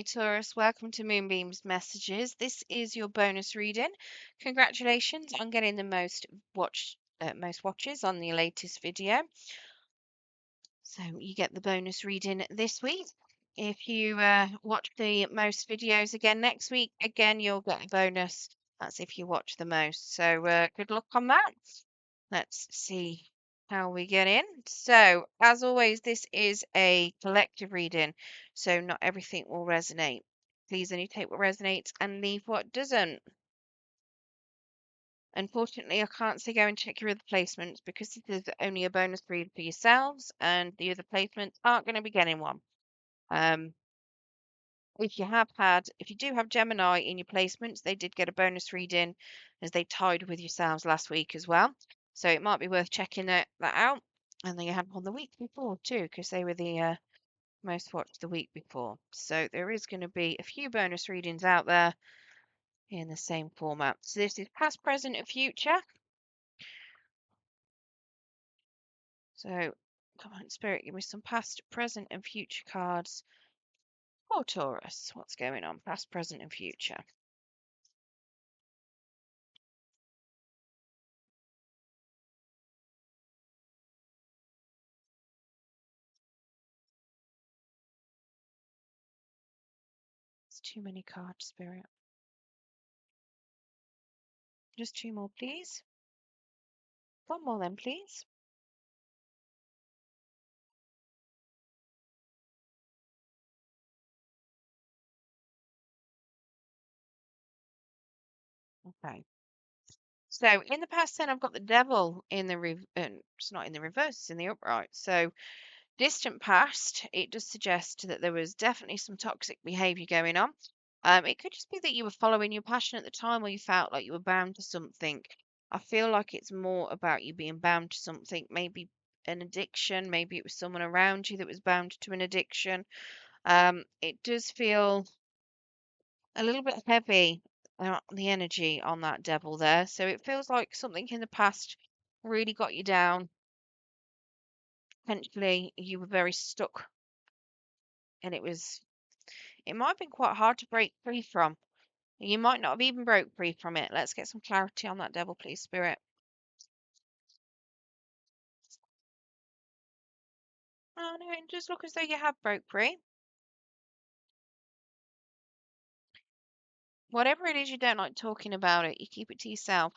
Taurus, welcome to Moonbeam's Messages. This is your bonus reading. Congratulations on getting the most watches on the latest video. So you get the bonus reading this week. If you watch the most videos again next week, again you'll get a bonus. That's if you watch the most. So good luck on that. Let's see how we get in. So, as always, this is a collective reading, so not everything will resonate. Please only take what resonates and leave what doesn't. Unfortunately, I can't say go and check your other placements because this is only a bonus read for yourselves, and the other placements aren't going to be getting one. If you do have Gemini in your placements, they did get a bonus reading as they tied with yourselves last week as well. So it might be worth checking that out. And they had one the week before too, because they were the most watched the week before. So there is going to be a few bonus readings out there in the same format. So this is past, present, and future. So come on, Spirit, give me some past, present, and future cards for Taurus. What's going on? Past, present, and future. It's too many cards, Spirit. Just two more, please. One more then, please. Okay. So in the past then I've got the devil in the it's not in the reverse, it's in the upright. So distant past, it does suggest that there was definitely some toxic behavior going on. It could just be that you were following your passion at the time or you felt like you were bound to something. I feel like it's more about you being bound to something, maybe an addiction, maybe it was someone around you that was bound to an addiction. It does feel a little bit heavy, the energy on that devil there. So it feels like something in the past really got you down. Potentially you were very stuck and it might have been quite hard to break free from. You might not have even broke free from it. Let's get some clarity on that devil, please, Spirit. Oh no, it does look as though you have broke free. Whatever it is you don't like talking about it, you keep it to yourself.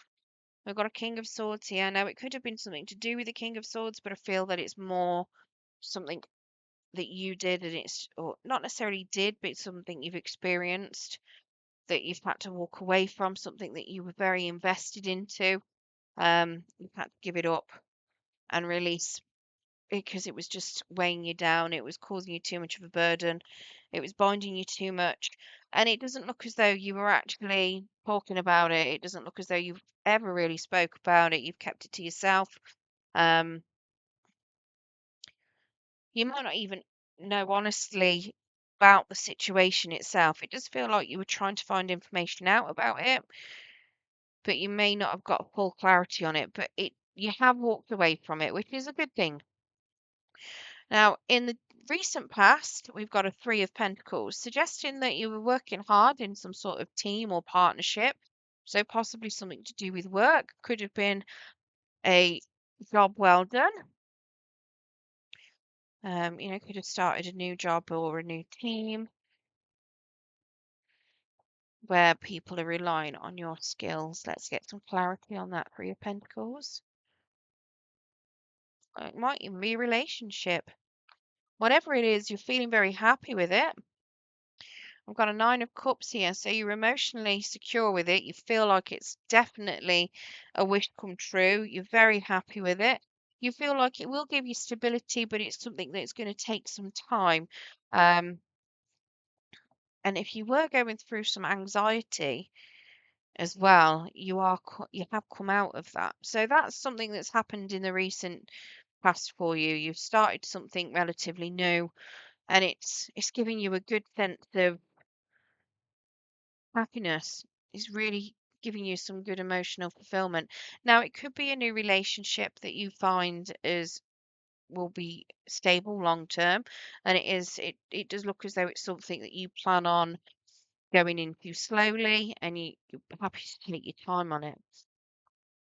We've got a King of Swords here. Now, it could have been something to do with the King of Swords, but I feel that it's more something that you did and it's or not necessarily did, but it's something you've experienced that you've had to walk away from, something that you were very invested into. You've had to give it up and release because it was just weighing you down, it was causing you too much of a burden, it was binding you too much. And it doesn't look as though you were actually talking about it. It doesn't look as though you've ever really spoke about it. You've kept it to yourself. Um, You might not even know honestly about the situation itself. It does feel like you were trying to find information out about it, but you may not have got full clarity on it. But you have walked away from it, which is a good thing. Now, in the recent past, we've got a Three of Pentacles, suggesting that you were working hard in some sort of team or partnership. So possibly something to do with work. Could have been a job well done. Could have started a new job or a new team where people are relying on your skills. Let's get some clarity on that Three of Pentacles. It might even be a relationship. Whatever it is, you're feeling very happy with it. I've got a Nine of Cups here, so you're emotionally secure with it. You feel like it's definitely a wish come true. You're very happy with it. You feel like it will give you stability, but it's something that's going to take some time. Um, and if you were going through some anxiety, as well, you have come out of that. So that's something that's happened in the recent past for you. You've started something relatively new, and it's giving you a good sense of happiness. It's really giving you some good emotional fulfillment. Now, it could be a new relationship that you find is will be stable long term, and it does look as though it's something that you plan on going into slowly, and you're happy to take your time on it.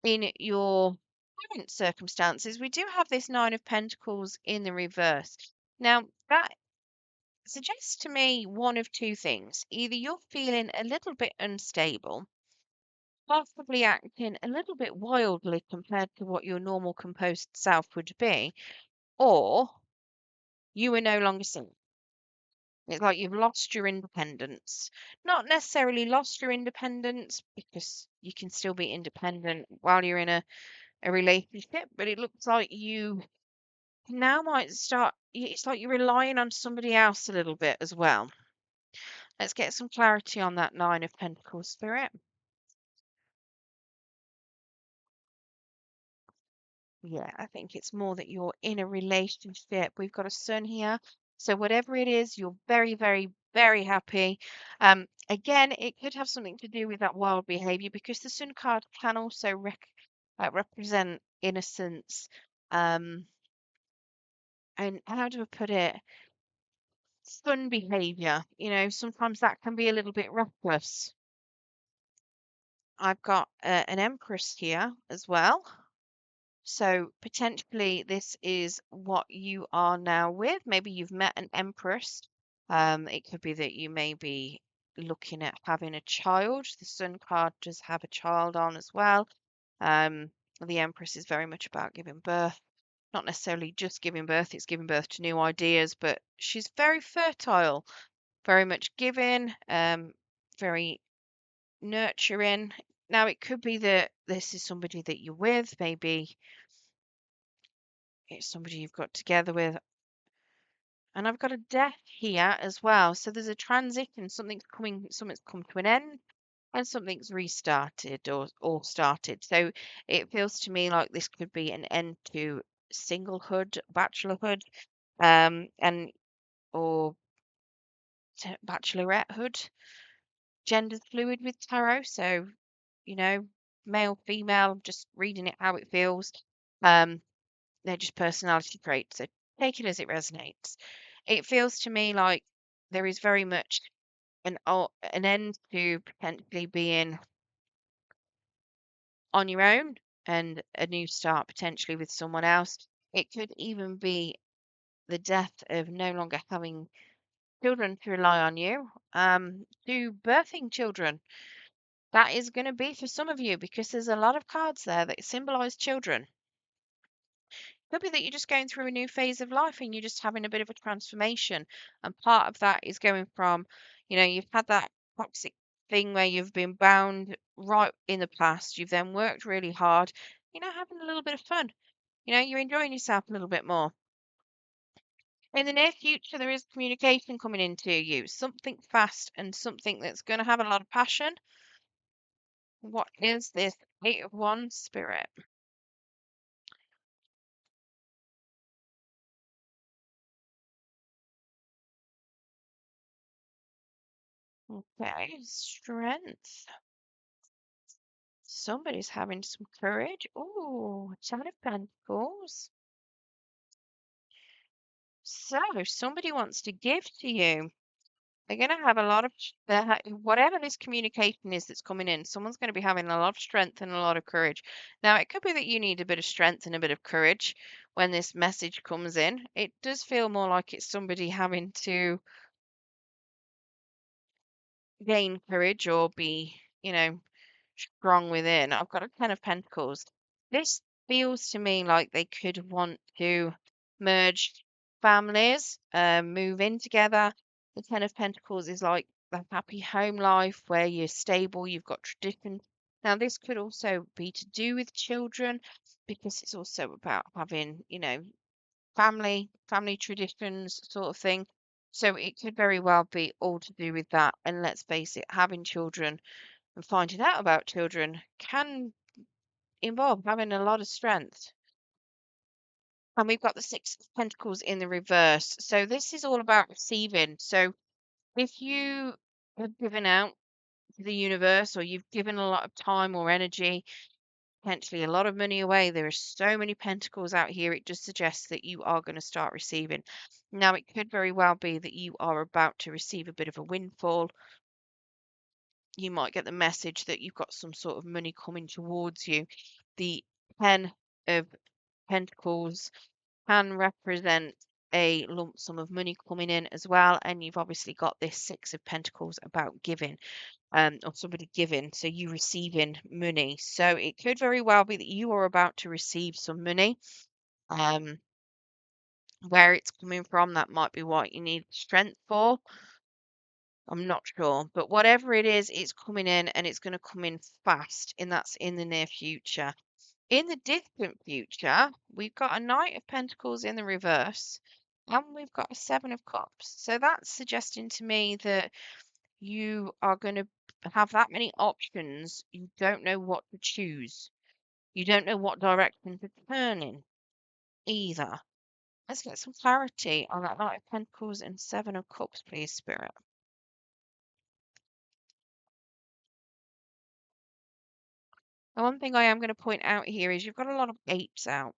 In your current circumstances, we do have this Nine of Pentacles in the reverse. Now, that suggests to me one of two things. Either you're feeling a little bit unstable, possibly acting a little bit wildly compared to what your normal composed self would be, or you are no longer seen. It's like you've lost your independence. Not necessarily lost your independence because you can still be independent while you're in a relationship, but it looks like you now might start, it's like you're relying on somebody else a little bit as well. Let's get some clarity on that Nine of Pentacles, Spirit. Yeah, I think it's more that you're in a relationship. We've got a sun here. So whatever it is, you're very, very, very happy. Again, it could have something to do with that wild behavior because the sun card can also represent innocence. Um, and how do I put it? Fun behavior. You know, sometimes that can be a little bit reckless. I've got an Empress here as well. So potentially this is what you are now with. Maybe you've met an empress. It could be that you may be looking at having a child. The Sun card does have a child on as well. The Empress is very much about giving birth. Not necessarily just giving birth, it's giving birth to new ideas, but she's very fertile, very much giving, very nurturing. Now, it could be that this is somebody that you're with, maybe it's somebody you've got together with. And I've got a death here as well. So there's a transition, something's come to an end and something's restarted or started. So it feels to me like this could be an end to singlehood, bachelorhood, and or bachelorettehood. Gender's fluid with tarot. So, you know, male, female, just reading it how it feels. Um, they're just personality traits. So take it as it resonates. It feels to me like there is very much an end to potentially being on your own and a new start potentially with someone else. It could even be the death of no longer having children to rely on you, to birthing children. That is going to be for some of you because there's a lot of cards there that symbolize children. Could be that you're just going through a new phase of life and you're just having a bit of a transformation. And part of that is going from, you've had that toxic thing where you've been bound right in the past. You've then worked really hard, having a little bit of fun. You're enjoying yourself a little bit more. In the near future, there is communication coming into you, something fast and something that's going to have a lot of passion. What is this Eight of Wands, Spirit? Okay, strength. Somebody's having some courage. Oh, Ten of Pentacles. So, somebody wants to give to you. They're going to have a lot of, whatever this communication is that's coming in, someone's going to be having a lot of strength and a lot of courage. Now, it could be that you need a bit of strength and a bit of courage when this message comes in. It does feel more like it's somebody having to gain courage or be, strong within. I've got a Ten of Pentacles. This feels to me like they could want to merge families, move in together. The Ten of Pentacles is like the happy home life where you're stable, you've got tradition. Now, this could also be to do with children because it's also about having, family traditions sort of thing. So it could very well be all to do with that. And let's face it, having children and finding out about children can involve having a lot of strength. And we've got the Six of Pentacles in the reverse. So this is all about receiving. So if you have given out to the universe or you've given a lot of time or energy potentially a lot of money away. There are so many pentacles out here. It just suggests that you are going to start receiving. Now, it could very well be that you are about to receive a bit of a windfall. You might get the message that you've got some sort of money coming towards you. The 10 of Pentacles can represent a lump sum of money coming in as well. And you've obviously got this 6 of Pentacles about giving, or somebody giving, so you receiving money. So it could very well be that you are about to receive some money. Where it's coming from, that might be what you need strength for. I'm not sure, but whatever it is, it's coming in and it's going to come in fast, and that's in the near future. In the distant future, we've got a Knight of Pentacles in the reverse, and we've got a Seven of Cups. So that's suggesting to me that you are going to have that many options. You don't know what to choose. You don't know what direction to turn in either. Let's get some clarity on that Knight of Pentacles and Seven of Cups, please, Spirit. And one thing I am going to point out here is you've got a lot of eights out.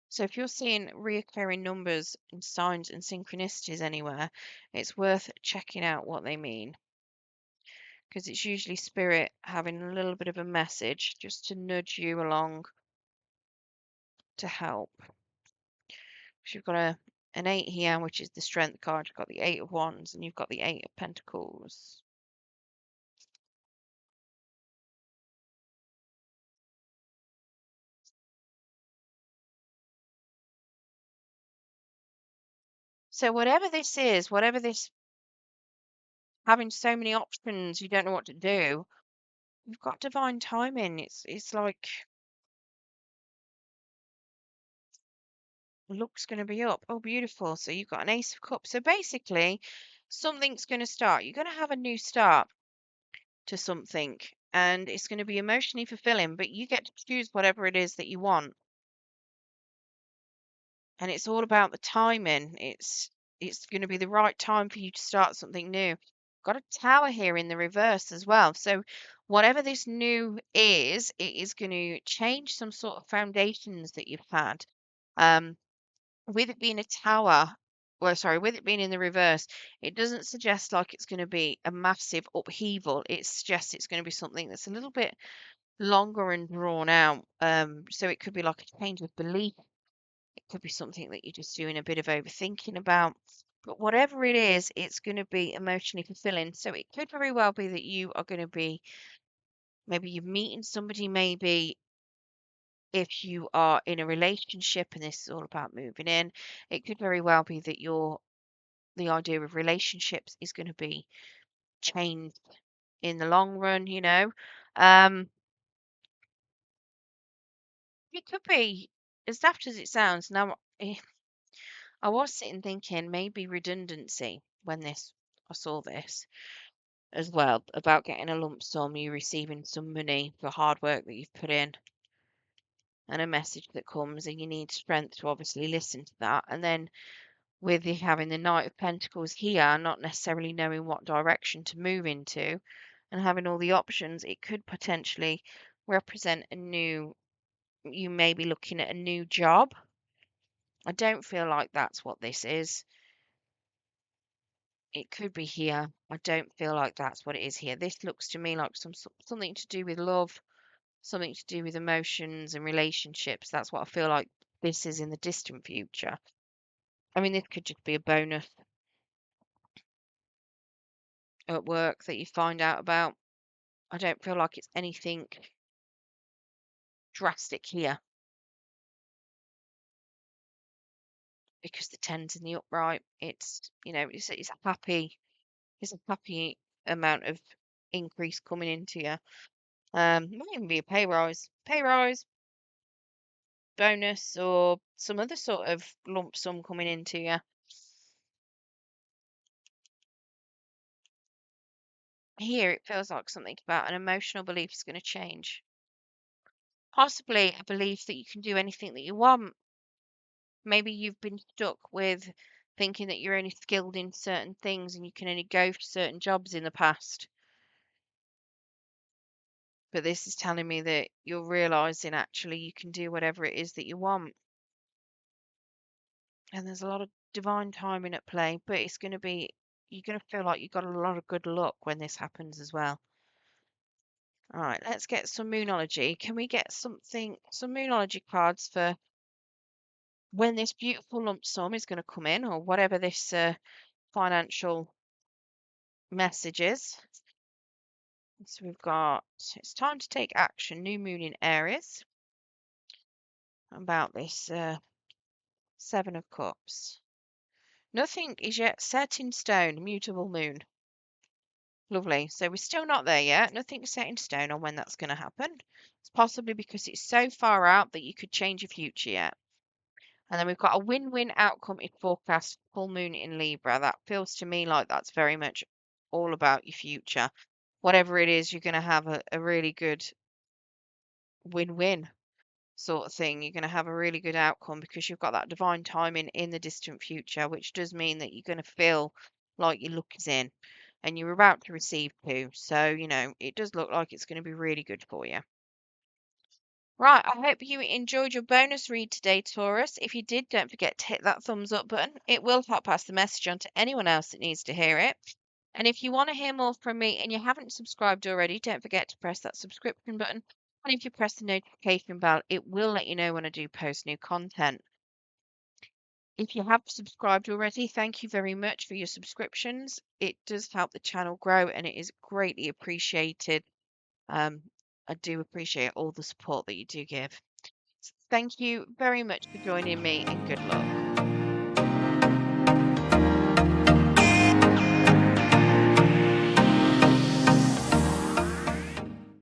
So if you're seeing reoccurring numbers and signs and synchronicities anywhere, it's worth checking out what they mean. Because it's usually spirit having a little bit of a message just to nudge you along to help. So you've got an 8 here, which is the strength card. You've got the 8 of Wands and you've got the 8 of Pentacles. So whatever this is, whatever this having so many options, you don't know what to do, you've got divine timing. It's like luck's going to be up. Oh, beautiful. So you've got an Ace of Cups. So basically, something's going to start. You're going to have a new start to something, and it's going to be emotionally fulfilling, but you get to choose whatever it is that you want. And it's all about the timing. It's going to be the right time for you to start something new. Got a Tower here in the reverse as well. So whatever this new is, it is going to change some sort of foundations that you've had. With it being a tower, well, sorry, with it being in the reverse, it doesn't suggest like it's going to be a massive upheaval. It suggests it's going to be something that's a little bit longer and drawn out. So it could be like a change of belief. It could be something that you're just doing a bit of overthinking about. But whatever it is, it's going to be emotionally fulfilling. So it could very well be that you are going to be, maybe you're meeting somebody, maybe if you are in a relationship and this is all about moving in, it could very well be that the idea of relationships is going to be changed in the long run. It could be, as daft as it sounds. Now, I was sitting thinking maybe redundancy when I saw this as well about getting a lump sum, you receiving some money for hard work that you've put in, and a message that comes, and you need strength to obviously listen to that. And then with you having the Knight of Pentacles here, not necessarily knowing what direction to move into, and having all the options, it could potentially represent you may be looking at a new job. I don't feel like that's what this is. It could be here. I don't feel like that's what it is here. This looks to me like something to do with love, something to do with emotions and relationships. That's what I feel like this is in the distant future. I mean, this could just be a bonus at work that you find out about. I don't feel like it's anything drastic here because the ten's in the upright. It's a happy amount of increase coming into you. Might even be a pay rise, bonus, or some other sort of lump sum coming into you. Here, it feels like something about an emotional belief is going to change. Possibly a belief that you can do anything that you want. Maybe you've been stuck with thinking that you're only skilled in certain things and you can only go for certain jobs in the past. But this is telling me that you're realizing actually you can do whatever it is that you want. And there's a lot of divine timing at play, but it's going to be, you're going to feel like you've got a lot of good luck when this happens as well. All right, let's get some Moonology. Can we get some Moonology cards for when this beautiful lump sum is going to come in, or whatever this financial message is? So we've got, it's time to take action, new moon in Aries, about this Seven of Cups. Nothing is yet set in stone, mutable moon. Lovely. So we're still not there yet. Nothing's set in stone on when that's going to happen. It's possibly because it's so far out that you could change your future yet. And then we've got a win-win outcome in forecast, full moon in Libra. That feels to me like that's very much all about your future. Whatever it is, you're going to have a really good win-win sort of thing. You're going to have a really good outcome because you've got that divine timing in the distant future, which does mean that you're going to feel like your luck is in and you're about to receive too. So, it does look like it's going to be really good for you. Right, I hope you enjoyed your bonus read today, Taurus. If you did, don't forget to hit that thumbs up button. It will help pass the message on to anyone else that needs to hear it. And if you want to hear more from me and you haven't subscribed already, don't forget to press that subscription button. And if you press the notification bell, it will let you know when I do post new content. If you have subscribed already, thank you very much for your subscriptions. It does help the channel grow and it is greatly appreciated. I do appreciate all the support that you do give. Thank you very much for joining me and good luck.